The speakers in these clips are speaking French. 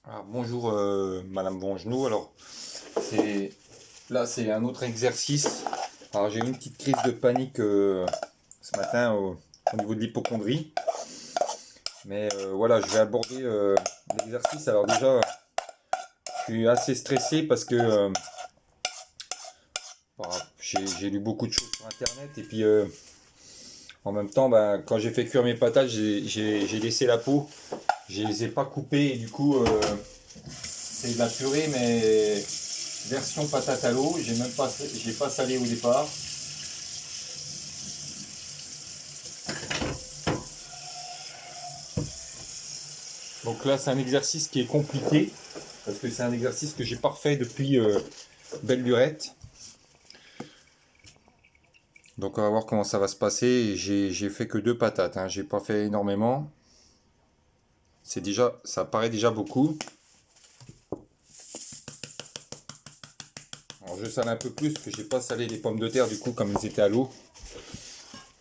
Alors, bonjour Madame Bongenou. Alors c'est un autre exercice. Alors j'ai eu une petite crise de panique ce matin au niveau de l'hypocondrie. Mais voilà, je vais aborder l'exercice. Alors déjà, je suis assez stressé parce que j'ai lu beaucoup de choses sur internet et puis en même temps, ben, quand j'ai fait cuire mes patates, j'ai laissé la peau. Je les ai pas coupées et du coup c'est de la purée mais version patate à l'eau. J'ai pas salé au départ. Donc là, c'est un exercice qui est compliqué parce que c'est un exercice que j'ai pas refait depuis belle lurette. Donc on va voir comment ça va se passer. J'ai fait que deux patates, hein. J'ai pas fait énormément. Ça paraît déjà beaucoup. Alors je sale un peu plus parce que j'ai pas salé les pommes de terre du coup comme elles étaient à l'eau.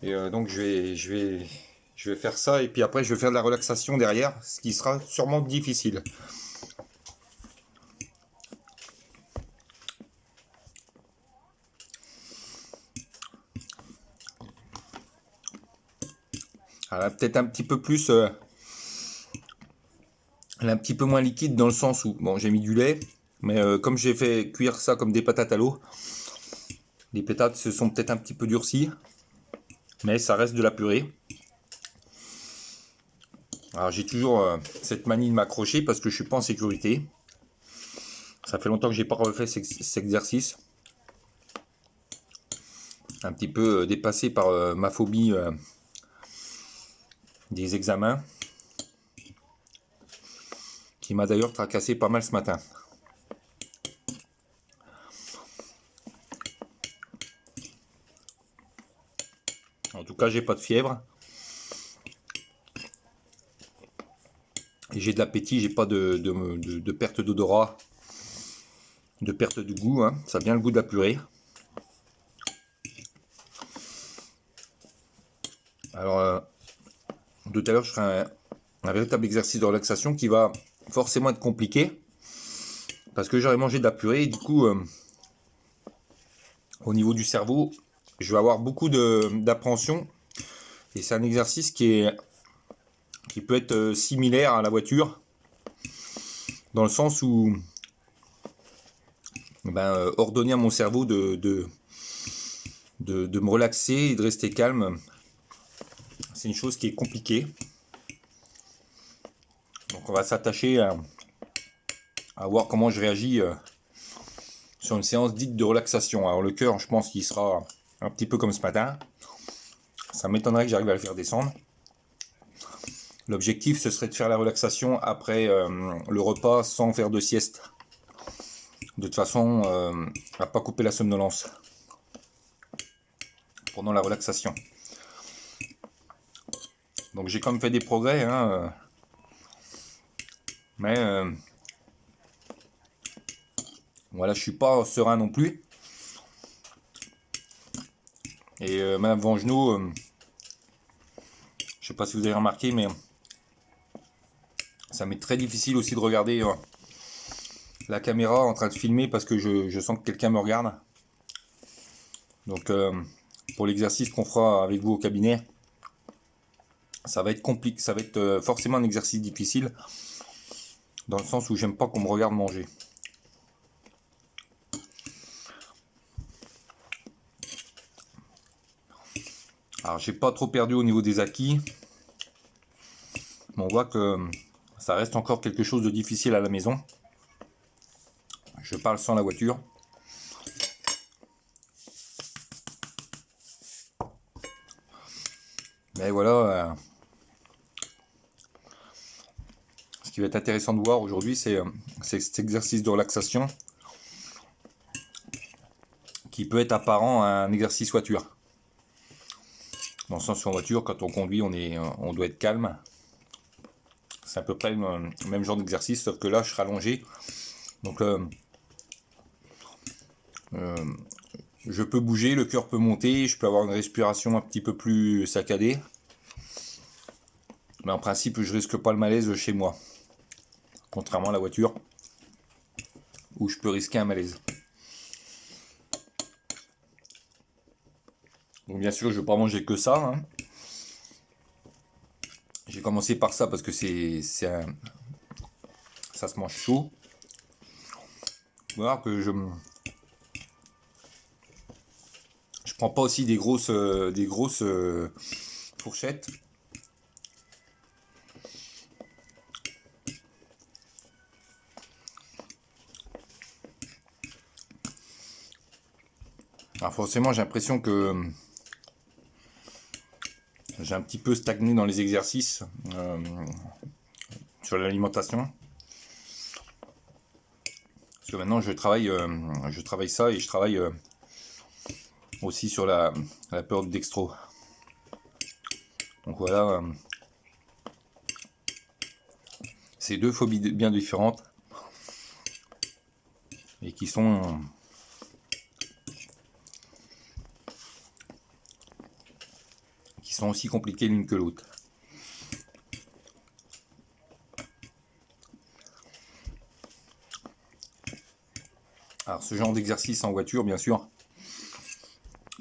Et donc je vais faire ça et puis après je vais faire de la relaxation derrière, ce qui sera sûrement difficile. Alors, peut-être un petit peu plus, elle est un petit peu moins liquide dans le sens où, bon, j'ai mis du lait, mais comme j'ai fait cuire ça comme des patates à l'eau, les patates se sont peut-être un petit peu durcies, mais ça reste de la purée. Alors j'ai toujours cette manie de m'accrocher parce que je suis pas en sécurité. Ça fait longtemps que j'ai pas refait cet exercice. Un petit peu dépassé par ma phobie des examens, qui m'a d'ailleurs tracassé pas mal ce matin. En tout cas, j'ai pas de fièvre. Et j'ai de l'appétit, j'ai pas de perte d'odorat, de perte de goût, hein. Ça a bien le goût de la purée. Alors, tout à l'heure, je ferai un véritable exercice de relaxation qui va forcément être compliqué. Parce que j'aurais mangé de la purée et du coup, au niveau du cerveau, je vais avoir beaucoup d'appréhension. Et c'est un exercice qui peut être similaire à la voiture. Dans le sens où ordonner à mon cerveau de me relaxer et de rester calme, c'est une chose qui est compliquée. Donc on va s'attacher à voir comment je réagis sur une séance dite de relaxation. Alors le cœur, je pense qu'il sera un petit peu comme ce matin. Ça m'étonnerait que j'arrive à le faire descendre. L'objectif, ce serait de faire la relaxation après le repas sans faire de sieste. De toute façon, à pas couper la somnolence pendant la relaxation. Donc j'ai quand même fait des progrès, hein, mais voilà, je suis pas serein non plus. Et Madame Vangenot, je sais pas si vous avez remarqué, mais ça m'est très difficile aussi de regarder la caméra en train de filmer parce que je sens que quelqu'un me regarde. Donc pour l'exercice qu'on fera avec vous au cabinet, ça va être compliqué, ça va être forcément un exercice difficile dans le sens où j'aime pas qu'on me regarde manger. Alors j'ai pas trop perdu au niveau des acquis, mais on voit que ça reste encore quelque chose de difficile à la maison. Je parle sans la voiture. Mais voilà, ce qui va être intéressant de voir aujourd'hui, c'est cet exercice de relaxation qui peut être apparent à un exercice voiture. Dans le sens où en voiture, quand on conduit, on doit être calme. C'est à peu près le même genre d'exercice, sauf que là, je serai allongé. Donc, je peux bouger, le cœur peut monter, je peux avoir une respiration un petit peu plus saccadée. Mais en principe, je risque pas le malaise chez moi. contrairement à la voiture, où je peux risquer un malaise. Donc bien sûr, je ne vais pas manger que ça, hein. J'ai commencé par ça parce que ça se mange chaud. Voilà que je prends pas aussi des grosses fourchettes. Alors forcément, j'ai l'impression que j'ai un petit peu stagné dans les exercices sur l'alimentation. Parce que maintenant, je travaille ça et je travaille aussi sur la peur de dextro. Donc voilà, c'est deux phobies bien différentes et qui sont aussi compliquées l'une que l'autre. Alors ce genre d'exercice en voiture, bien sûr,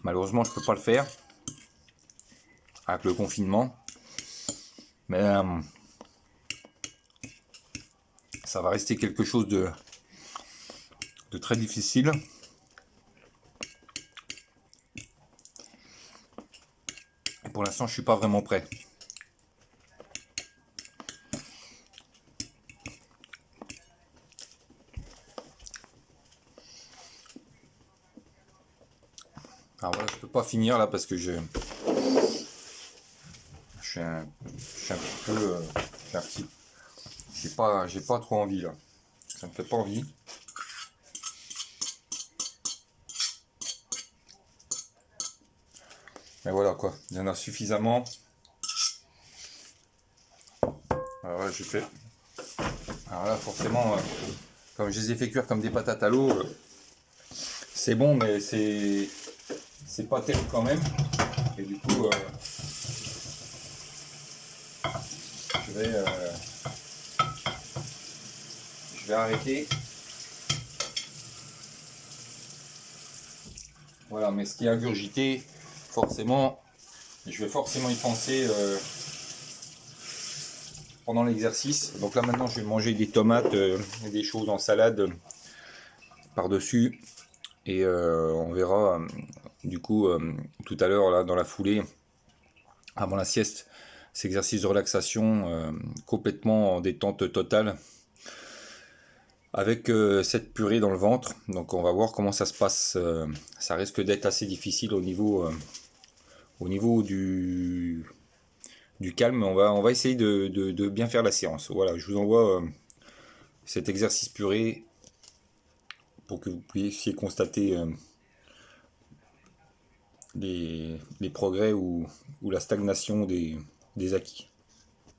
malheureusement je peux pas le faire avec le confinement, mais ça va rester quelque chose de très difficile. Et pour l'instant je suis pas vraiment prêt. Alors voilà, je peux pas finir là parce que je suis un petit peu, j'ai pas trop envie là. Ça me fait pas envie. Mais voilà quoi, il y en a suffisamment. Alors là, alors là, forcément, comme je les ai fait cuire comme des patates à l'eau, c'est bon, mais c'est pas terrible quand même. Et du coup, je vais arrêter. Voilà, mais ce qui est ingurgité, forcément, je vais forcément y penser pendant l'exercice. Donc là maintenant, je vais manger des tomates et des choses en salade par-dessus. Et on verra du coup tout à l'heure là dans la foulée, avant la sieste, cet exercice de relaxation complètement en détente totale avec cette purée dans le ventre. Donc on va voir comment ça se passe. Ça risque d'être assez difficile au niveau du calme. On va essayer de bien faire la séance. Voilà, je vous envoie cet exercice purée pour que vous puissiez constater les progrès ou la stagnation des acquis.